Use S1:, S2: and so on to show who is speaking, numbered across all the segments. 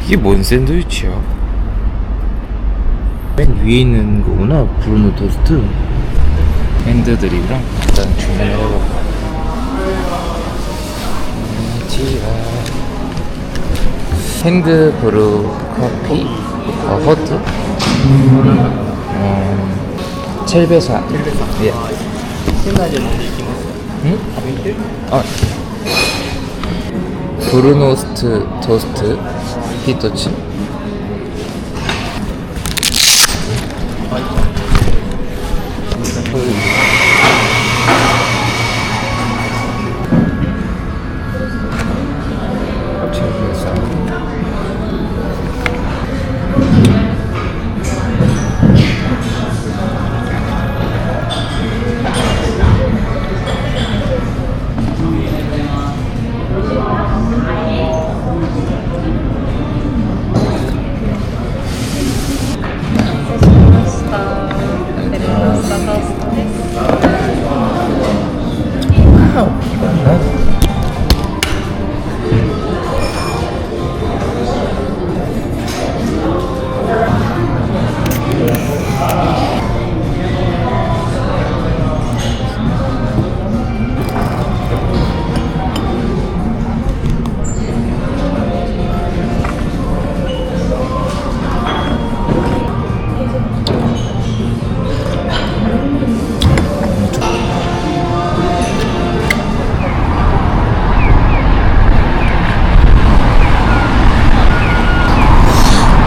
S1: 이게 뭔 샌드위치야? 맨 위에 있는 거구나. 브루노 토스트. 핸드드립이랑 일단 주문을 해볼까. 핸드 브루 커피 허트 첼베사 예. 응? 브루노스트 토스트 히토츠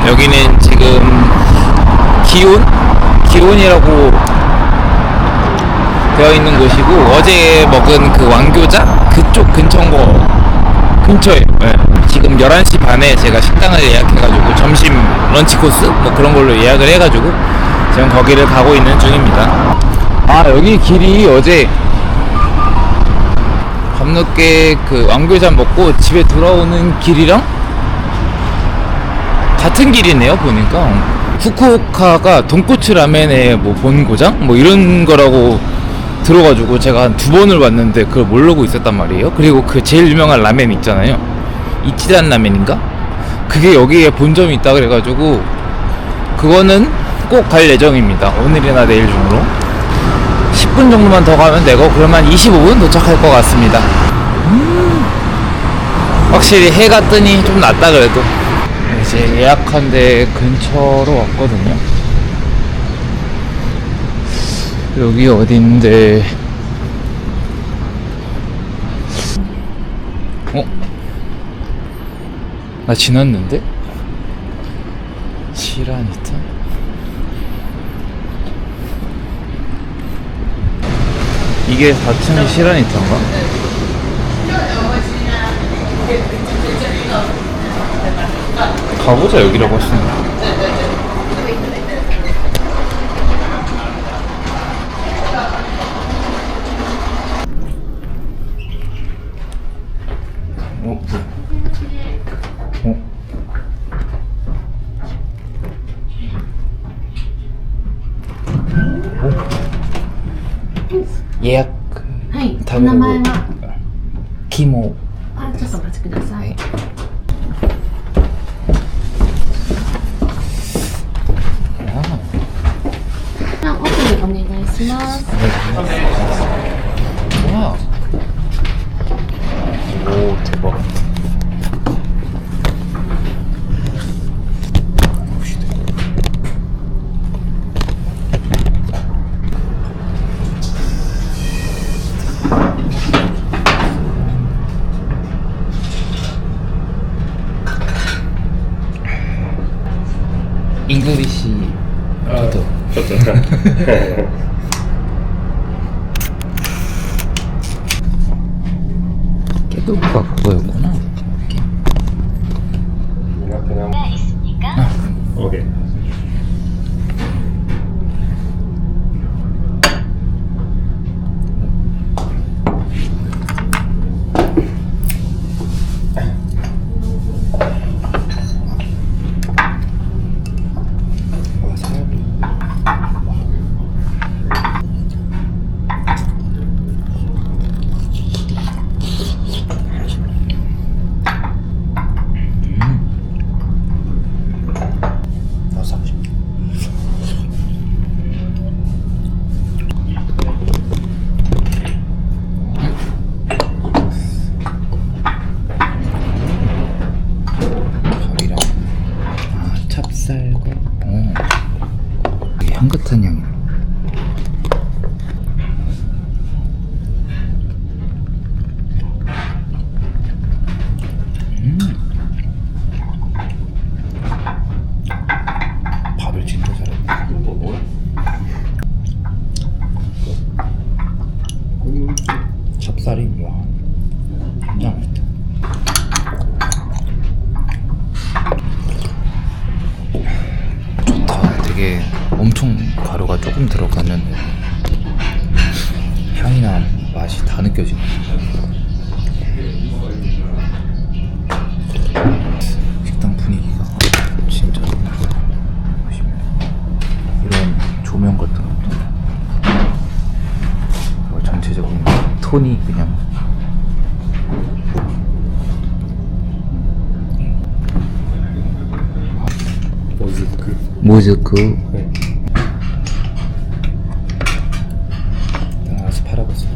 S1: 여기는 지금 기온이라고 되어 있는 곳이고 어제 먹은 그 왕교자 그쪽 근처에 네. 지금 11시 반에 제가 식당을 예약해가지고 점심 런치 코스 뭐 그런 걸로 예약을 해가지고 지금 거기를 가고 있는 중입니다. 아 여기 길이 어제 밤늦게 그 왕교자 먹고 집에 돌아오는 길이랑 같은 길이네요. 보니까 후쿠오카가 돈코츠 라멘의 뭐 본고장? 뭐 이런 거라고 들어가지고 제가 한 2번을 왔는데 그걸 모르고 있었단 말이에요. 그리고 그 제일 유명한 라멘 있잖아요, 이치단 라멘인가? 그게 여기에 본점이 있다 그래가지고 그거는 꼭 갈 예정입니다. 오늘이나 내일 중으로 10분 정도만 더 가면 되고 그러면 25분 도착할 것 같습니다. 확실히 해가 뜨니 좀 낫다 그래도. 이제 예약한 데 근처로 왔거든요. 여기 어딘데? 나 지났는데? 시라니타? 이게 4층이 시라니타인가? 가보자. 여기라고 했으니까. 예약
S2: はい、お
S1: 食べる
S2: 名前は
S1: 肝
S2: ちょっとお待ちください。奥にお願いします。
S1: 와. 오 대박. 잉글리시 저도. 깨도부가 그거였구나.
S3: 오케이.
S1: 엄청 가루가 조금 들어갔는데 향이나 맛이 다 느껴지네. 식당 분위기가 진짜 보시면 이런 조명 같은 것도 전체적인 톤이 그냥 모즈크 아스파라거스.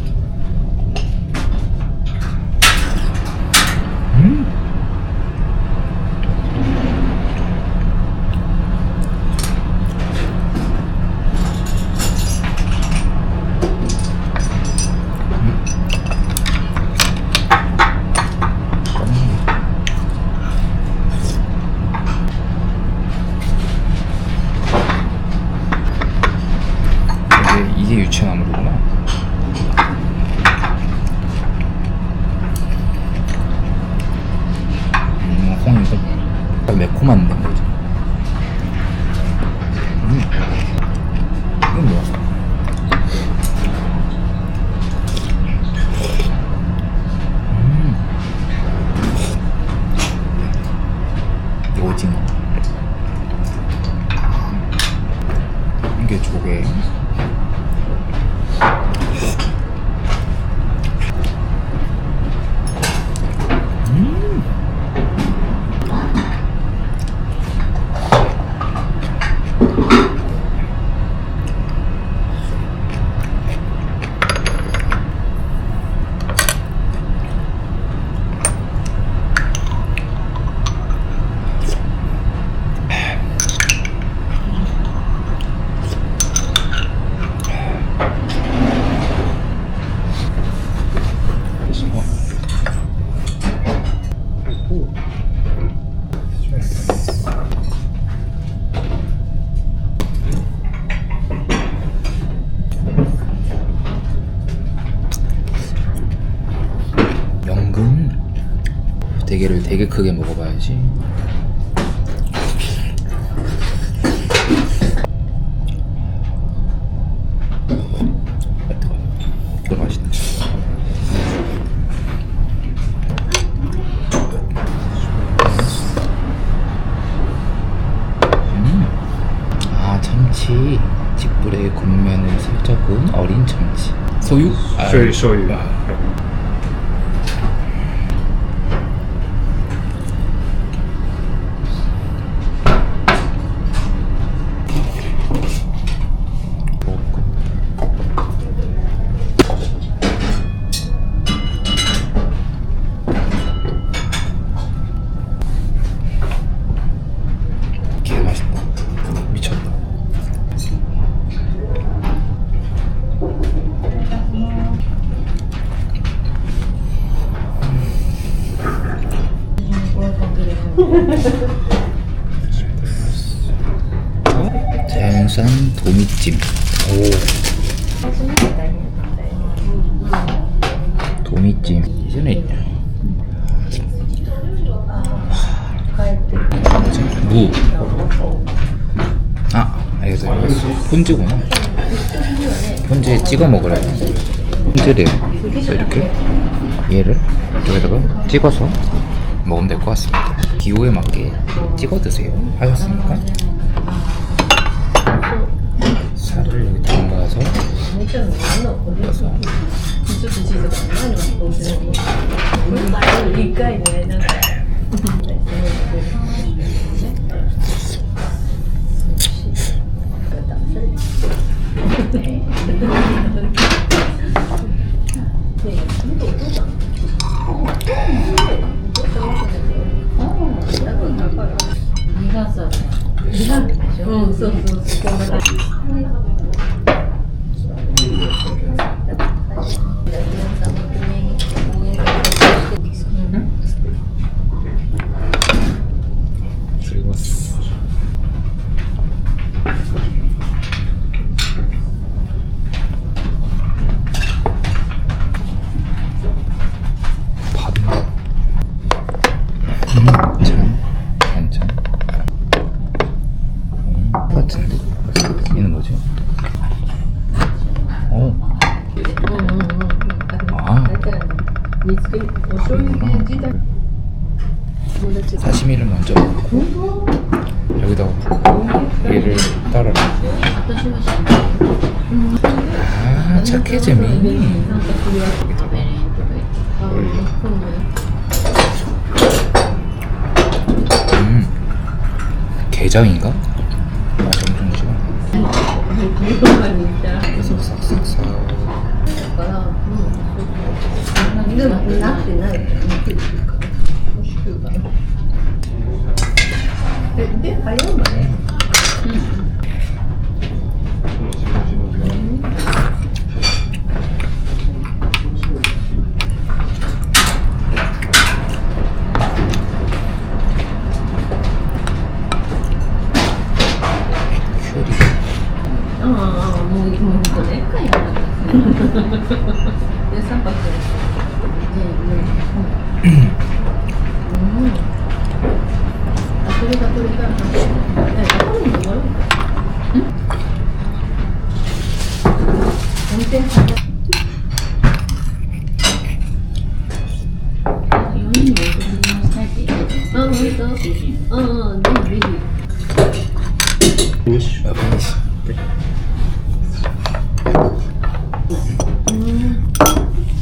S1: 이게 유채나물이구나. 홍이고 매콤한 거지. 이건 뭐야? 오징어. 이게 조개. 연근 대게를 되게 크게 먹어봐야지. 이거 맛있네. 아, 참치 직불에 겉면을 살짝 구운 어린 참치. 소유?
S3: 쇼유.
S1: 개 맛있다. 미쳤다. 자연산 도미찜. 도미찜. 예전에 뭐지? 무. 알겠어. 폰즈구나. 폰즈에 찍어 먹으라 해. 폰즈래요. 그래서 이렇게 얘를 이쪽에다가 찍어서 먹으면 될 것 같습니다. 기호에 맞게 찍어 드세요. 하셨습니까? 살을 여기 담가서 넣어서 그리고 참 괜찮 같은데. 맛있죠? 여기다가 붓고 얘를 따라. 아, 착해잼이. 여기다가 올려. 게장인가? 맛이 엄청 좋아. 그래서 싹싹싹.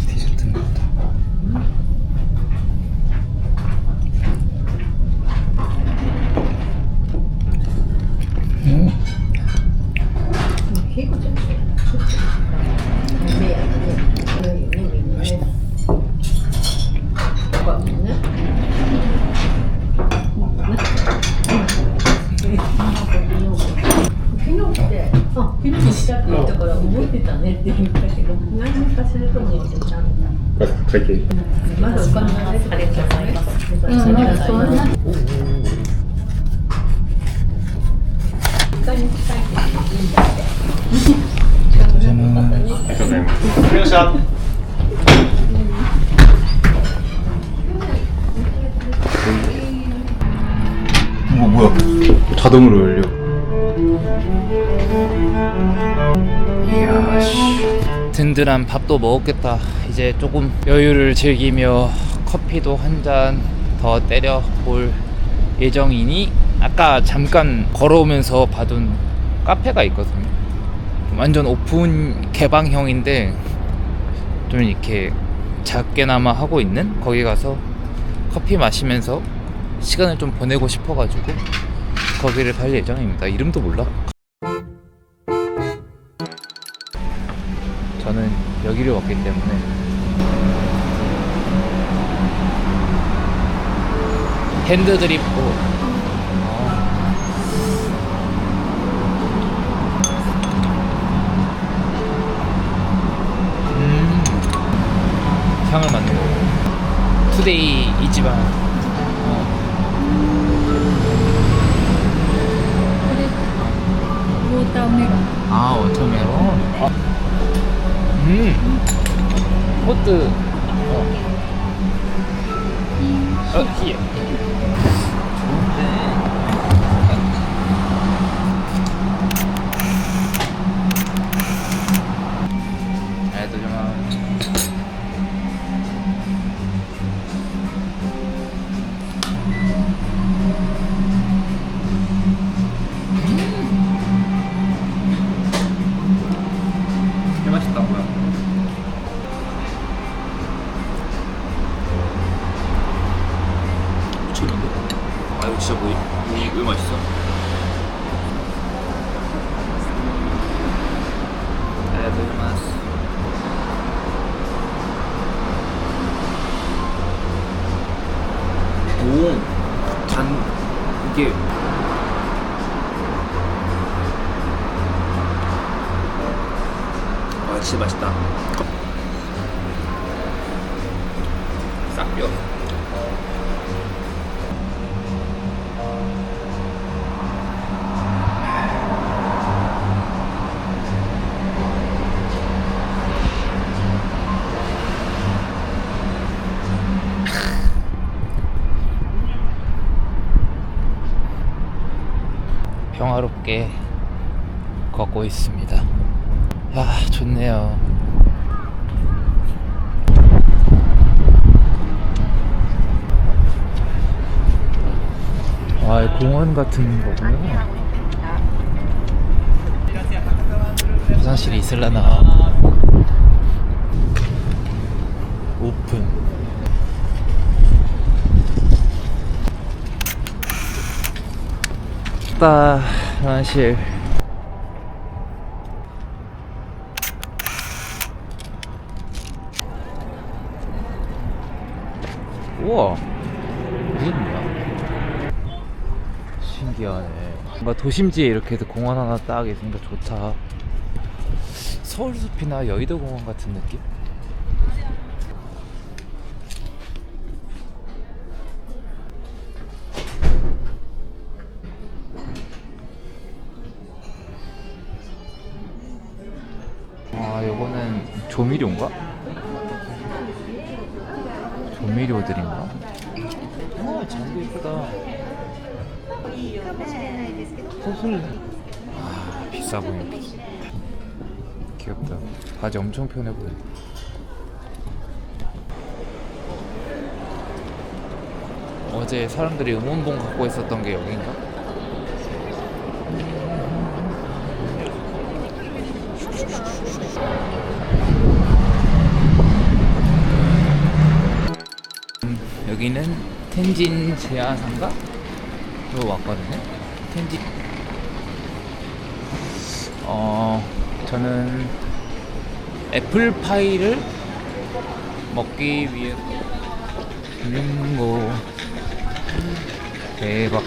S1: 디저트인가 보다.
S3: 갈게. 샷.
S1: 뭐야? 자동으로 열려. 이야, 씨. 든든한 밥도 먹었겠다. 이제 조금 여유를 즐기며 커피도 한 잔 더 때려 볼 예정이니, 아까 잠깐 걸어오면서 봐둔 카페가 있거든요. 완전 오픈 개방형인데 좀 이렇게 작게나마 하고 있는, 거기 가서 커피 마시면서 시간을 좀 보내고 싶어가지고 거기를 갈 예정입니다. 이름도 몰라. 저는 여기를 왔기 때문에 핸드드립. 향을 맡는 거. 투데이 이지방. 아, 워터멜론. 호트. 히에. 맛있다고요? 미쳤는데? 아, 이거 진짜 왜 맛있어? 에드마스. 이게 와, 진짜 맛있다. 싹뼈. 평화롭게 걷고 있습니다. 아, 좋네요. 아, 공원 같은 거구나. 화장실이 있을라나. 오픈. 따 화장실. 우와, 무슨 거야? 신기하네. 뭔가 도심지에 이렇게 해서 공원 하나 딱 있으니까 좋다. 서울숲이나 여의도공원 같은 느낌? 아, 요거는 조미료인가? 조미료들인가? 장비 예쁘다. 소술. 아, 비싸 보이네. 귀엽다. 바지 엄청 편해 보여. 어제 사람들이 응원봉 갖고 있었던 게 여긴가? 여기는 텐진 제야상가? 로 왔거든요. 텐진. 저는 애플파이를 먹기 위해 링고. 대박.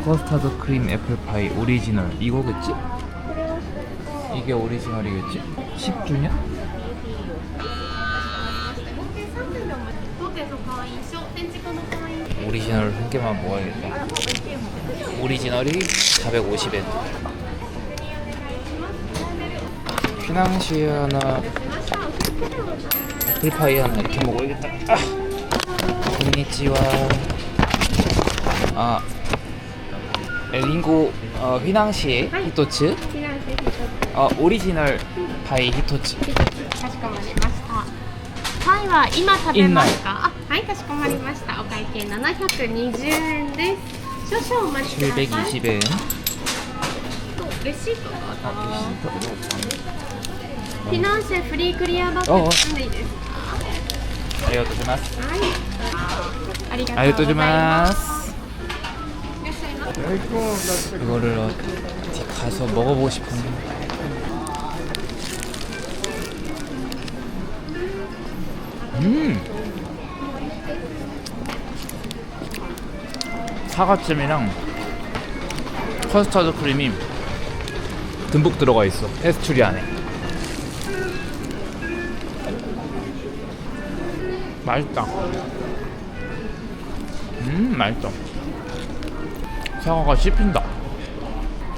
S1: 커스터드 크림 애플파이 오리지널. 이거겠지? 이게 오리지널이겠지? 10주년? 오리지널 한 개만 먹어야겠다. 오리지널이 450엔. 휘낭시에 하나, 애플파이 하나 이렇게 먹어야겠다. konnichiwa. 링고 휘낭시에 히토츠. 오리지널 파이 히토츠.
S2: かしこまりました。パイは今食べますか？はい、かしこまりました。お会計720円です。少々お待ちください。
S1: 720엔.
S2: レシートがフィナンシェフリークリアバッグ積んでいいですか？
S1: ありがとうございます。
S2: はい。ありが
S1: ありがとうござい
S2: とうございま。
S1: ますす。
S2: いらっしゃいませ。
S1: 이거를 어디 가서 먹어보고 싶은데. 사과잼이랑 커스터드 크림이 듬뿍 들어가 있어. 페스츄리 안에. 맛있다. 맛있다. 사과가 씹힌다.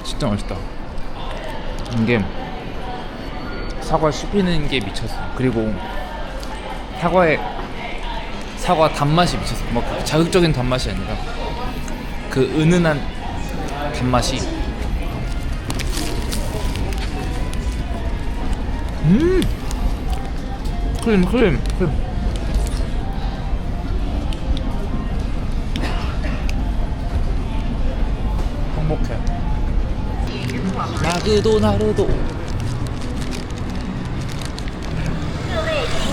S1: 진짜 맛있다. 이게 사과 씹히는 게 미쳤어. 그리고 사과 단맛이 미쳤어. 막 자극적인 단맛이 아니라 그 은은한 단맛이. 크림. 행복해. 마크도나르도.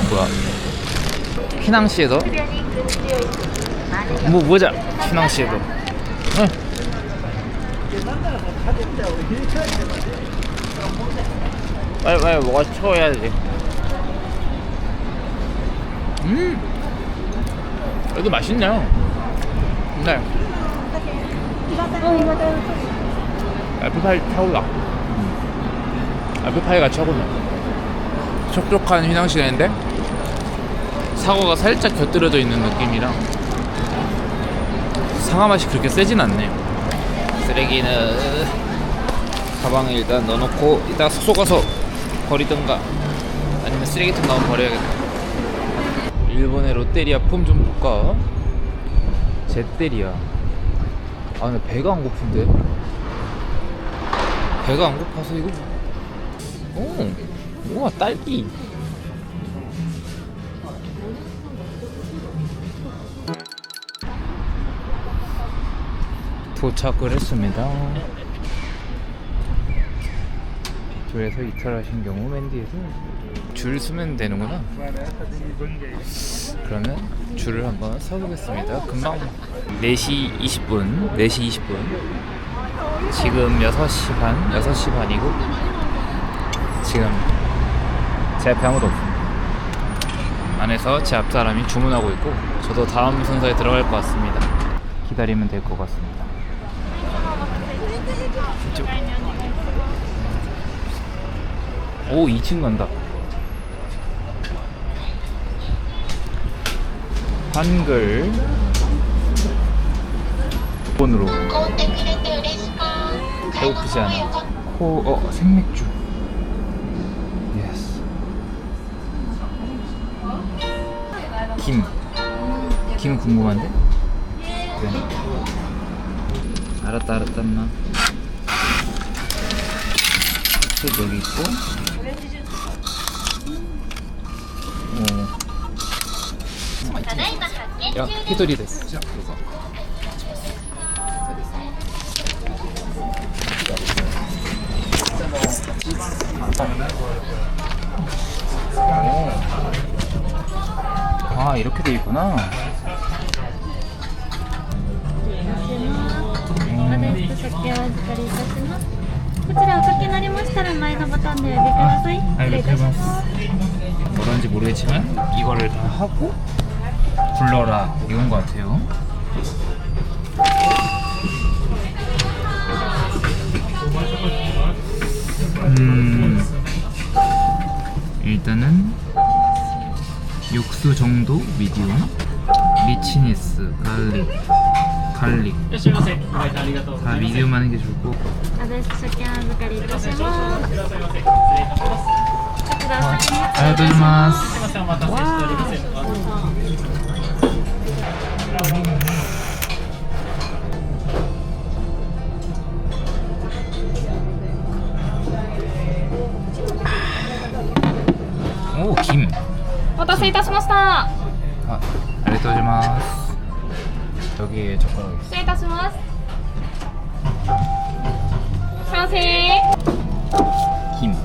S1: 뭐야? 휘낭시에도? 뭐 보자. 휘낭시에도. 응. 빨리 뭐가 채워야지. 여기 맛있네요. 네. 애플파이 최고다. 애플파이가 최고네. 촉촉한 휘낭시에인데 사과가 살짝 곁들여져 있는 느낌이랑 사과 맛이 그렇게 세진 않네. 쓰레기는 가방에 일단 넣어놓고 이따 숙소 가서 버리든가 아니면 쓰레기통 나오면 버려야겠다. 일본의 롯데리아 폼 좀 볼까? jet데리아. 아 근데 배가 안 고픈데? 배가 안 고파서 이거. 우와 딸기. 도착을 했습니다. 줄에서 이탈하신 경우 맨 뒤에서 줄 서면 되는구나. 그러면 줄을 한번 서보겠습니다. 금방 4시 20분 4시 20분 지금 6시 반 6시 반이고 지금 제 앞에 아무도 없습니다. 안에서 제 앞 사람이 주문하고 있고 저도 다음 순서에 들어갈 것 같습니다. 기다리면 될 것 같습니다. 이쪽. 오 2층 간다. 한글 본으로 배고프지 않아. 생맥주. 예스. 김 궁금한데? 그래. 알았다 엄마. 또 여기 있고. 야, 히토리 됐어. 아, 이렇게 돼 있구나.
S3: こちらおかけになりましたら前のボタンでお呼びください。
S1: 알겠습니다. 뭐라는지 모르겠지만 이거를 다 하고 불러라 이건 것 같아요. 일단은 육수 정도 미디움, 리치니스, 갈릭 다 미디움 하는 게 좋고.
S3: アドレス書券預かりいたします。こちらお先に
S1: ありがとうございます。 오, 김.
S2: お待たせいたしました。
S1: 아, 아리가토우고자이마스. 여기에 젓가락이 있어.
S2: 失礼いたします。完成。
S1: 김.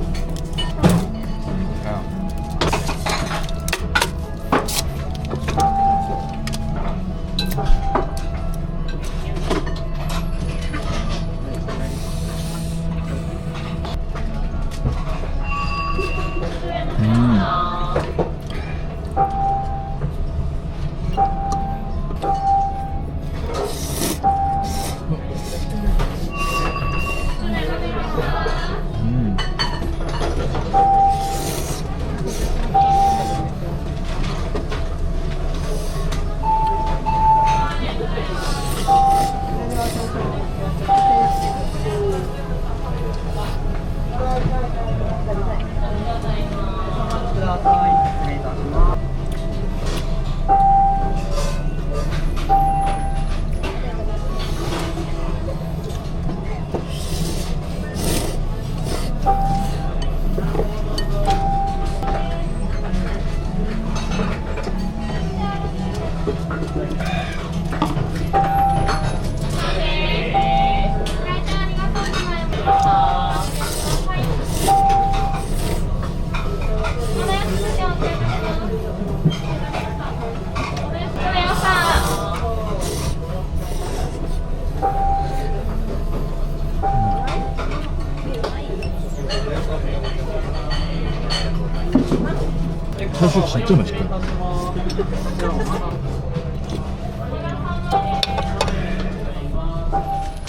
S4: 사실 진짜 맛있다.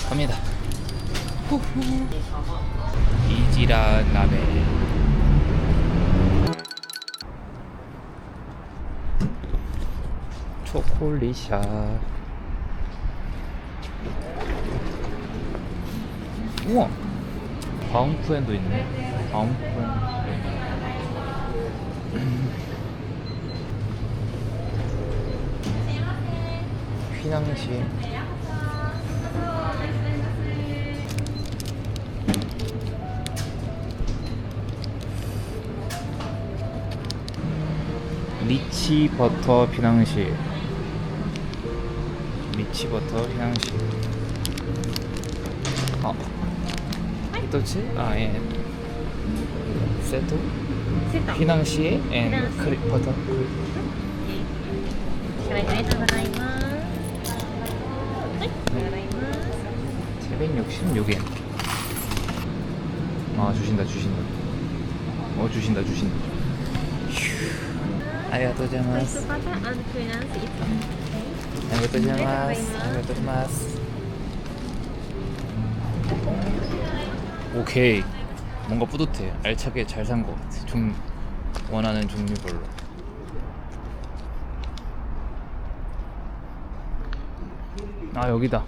S1: 갑니다. 이지라 라멘. 초콜릿샷. 우와. 바움푸엔도 있네. 바움푸엔. 휘낭시. 리치 버터 피낭시. 리치 버터 피낭시. 어. 히토츠? 아, 예. 세토?
S2: セット
S1: 피낭시에 앤 크리 버터.
S3: ありがとうございます。はい、ありがとうございます。
S1: 766엔. 아, 주신다. 주신다. 휴. 아리가또
S3: ホイッ
S1: 고자이마스.
S3: トバター&フランスいつも
S1: 아리가또 고자이마스. 아리가또 고자이마스. 오케이. 뭔가 뿌듯해. 알차게 잘 산 것 같아. 원하는 종류별로. 아, 여기다.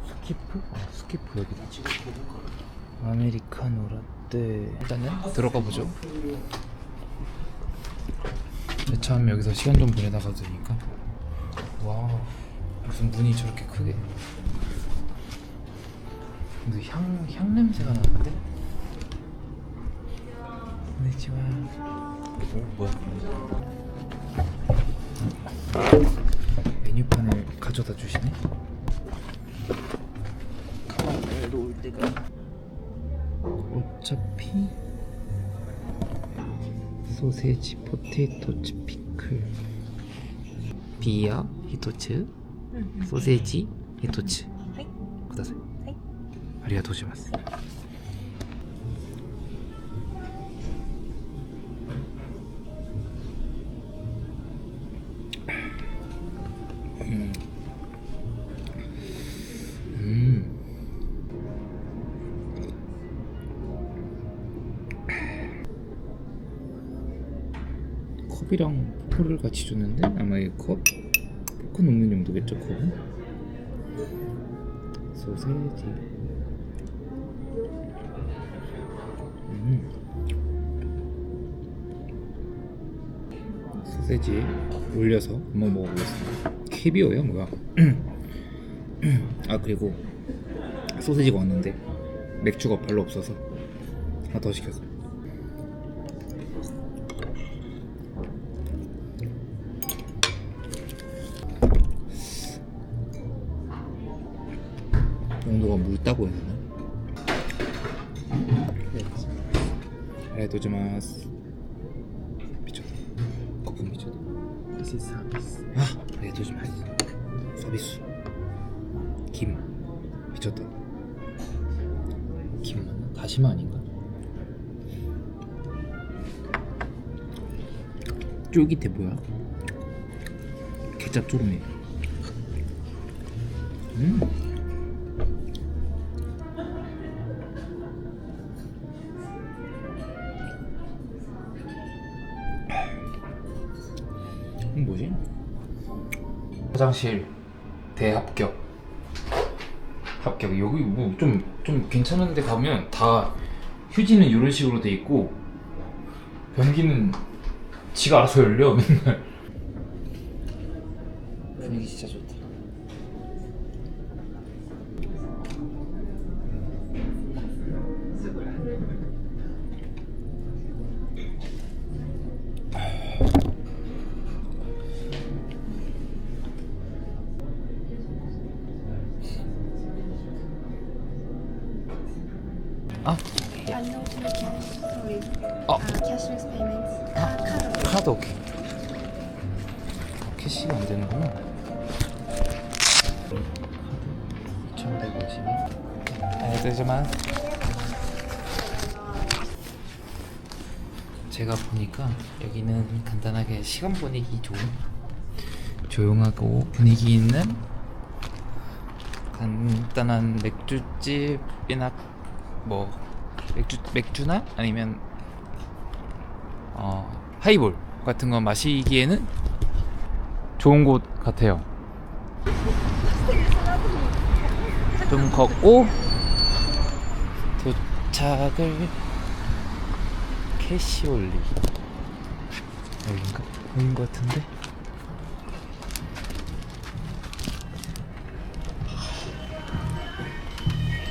S1: 스키프? 스키프 여기다. 아메리카노 라떼. 일단은 들어가 보죠. 참 여기서 시간 좀 보내다가 되니까. 와, 무슨 문이 저렇게 크게. 근데 향 냄새가 나는데? 안녕하세요. 오, 뭐야? 메뉴판을 가져다 주시네. 가방을 놓을 데가 어차피 소세지, 포테이토, 피클, 비어, 히토츠, 소세지, 히토츠. ください。ありがとうございます。컵이랑 포크를 같이 줬는데 아마 이 컵? 포크 넣는 용도겠죠, 컵은? 소세지. 소세지 올려서 한번 먹어보겠습니다. 캐비어야 뭐야? 아, 그리고 소세지가 왔는데 맥주가 별로 없어서 하나 더 시켰어. 농도가 묽다고 해야 되나? 아리가토우고자이마스. 미쳤다. 거품 미쳤다. This is 서비스. 아, 아리가토우고자이마스. 서비스. 김 미쳤다. 김 맞나? 다시마 아닌가? 쫄깃해 뭐야? 개짭조름해. 뭐지? 화장실 대합격. 합격. 여기 뭐 좀 괜찮은데 가면 다 휴지는 이런 식으로 돼 있고 변기는 지가 알아서 열려 맨날. 분위기 진짜 좋다. 아,
S2: Cashless payments.
S1: 카드 오케이. 캐시가 안 되는구나. 카드 2,150원. 알겠지만 제가 보니까 여기는 간단하게 시간 보내기 좋은, 조용하고 분위기 있는 간단한 맥주집이나 뭐 맥주나 아니면 하이볼 같은 거 마시기에는 좋은 곳 같아요. 좀 걷고 도착을. 캐시올리 여긴가? 여긴 것 같은데?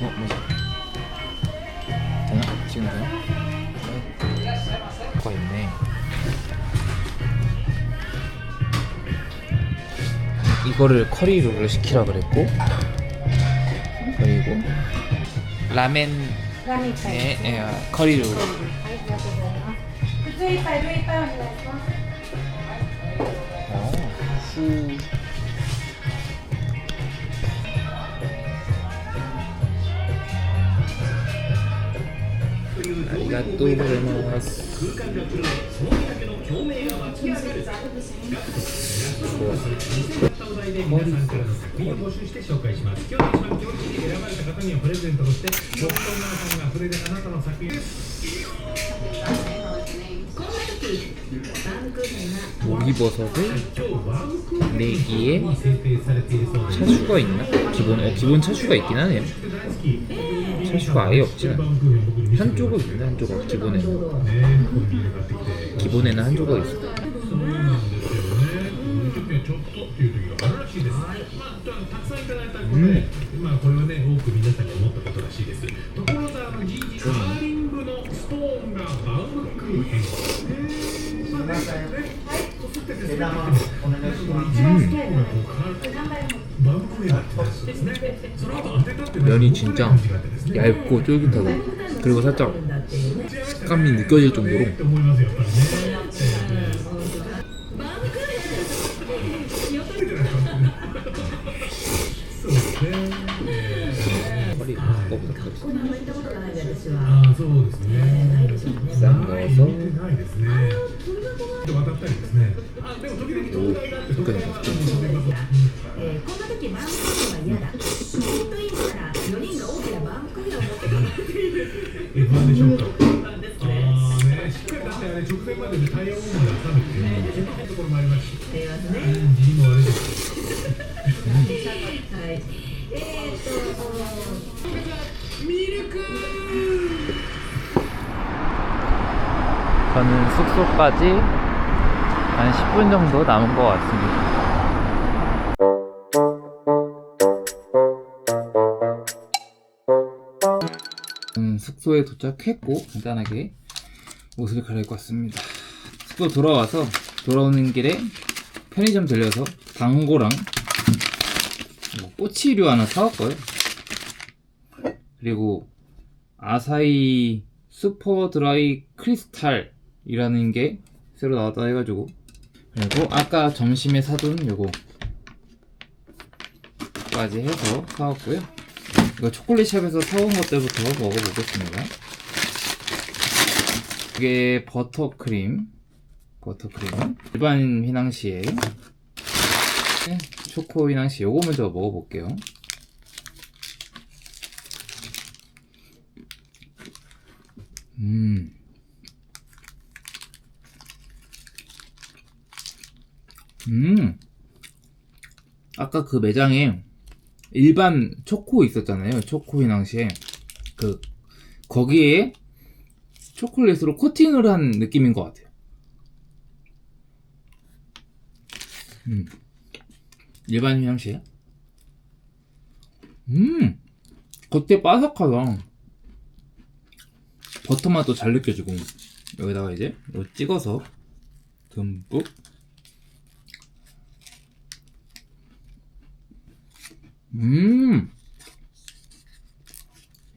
S1: 뭐지? 되나? 지금 되나? 뭐가 있네. 이거를 커리로를 시키라 그랬고, 그리고 라멘에 커리로. 후. 아리가또 고자이마스. 목이버섯을 4개에 차슈가 있나? 기본 차슈가 있긴 하네요. 차슈가 아예 없진 않아. 한 조각 있네, 한 조각. 기본에는 한 조각 있어. 면이 진짜 얇고 쫄깃하고, 그리고 살짝 식감이 느껴질 정도로. 허리 싹 넣어서. 저는 숙소까지 한 10분 정도 남은 것 같습니다. 숙소에 도착했고 간단하게 옷을 갈아입고 왔습니다. 숙소 돌아와서 돌아오는 길에 편의점 들려서 당고랑 꼬치류 하나 사왔고요. 그리고 아사히 슈퍼 드라이 크리스탈이라는 게 새로 나왔다 해가지고, 그리고 아까 점심에 사둔 요거까지 해서 사왔고요. 이거 초콜릿샵에서 사온 것들부터 먹어보겠습니다. 이게 버터크림 일반 휘낭시에 초코 휘낭시. 요거 먼저 먹어볼게요. 아까 그 매장에 일반 초코 있었잖아요. 초코 휘낭시에 거기에 초콜릿으로 코팅을 한 느낌인 것 같아요. 일반 휘낭시에 겉에 바삭하다. 버터 맛도 잘 느껴지고, 여기다가 이제 이거 찍어서 듬뿍.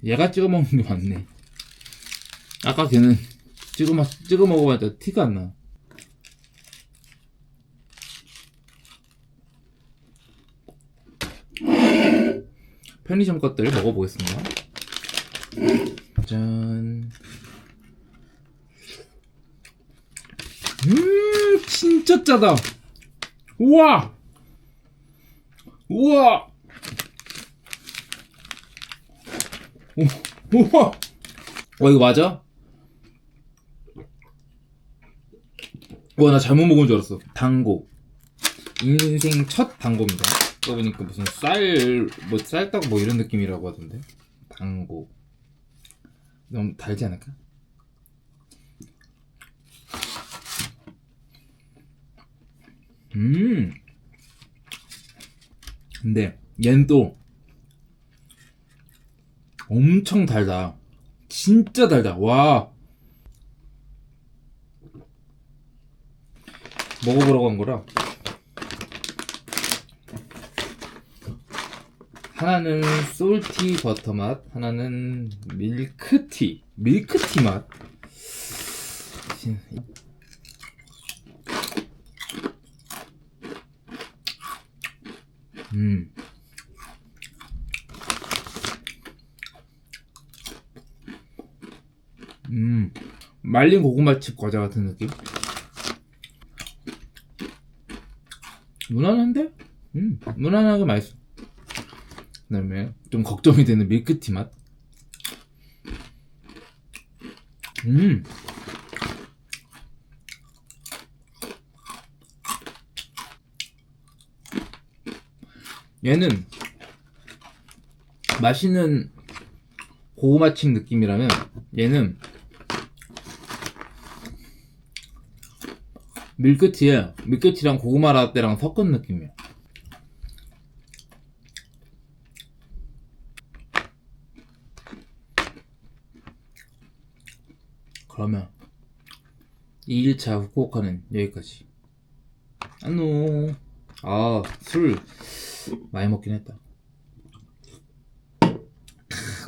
S1: 얘가 찍어 먹는 게 맞네. 아까 걔는 찍어 먹어봤자 티가 안 나. 편의점 것들 먹어보겠습니다. 짠. 진짜 짜다. 우와. 우와. 우와. 이거 맞아? 와, 나 잘못 먹은 줄 알았어. 당고. 인생 첫 당고입니다. 보니까 무슨 쌀떡 이런 느낌이라고 하던데. 당고. 너무 달지 않을까? 근데 얘는 또 엄청 달다. 진짜 달다. 와. 먹어보라고 한 거라 하나는 솔티 버터 맛, 하나는 밀크티 맛. 말린 고구마칩 과자 같은 느낌? 무난한데? 무난하게 맛있어. 그 다음에 좀 걱정이 되는 밀크티 맛. 얘는 맛있는 고구마칩 느낌이라면 얘는 밀크티랑 고구마 라떼랑 섞은 느낌이야. 그러면 2일차 후쿠오카는 여기까지. 안녕. 술 많이 먹긴 했다.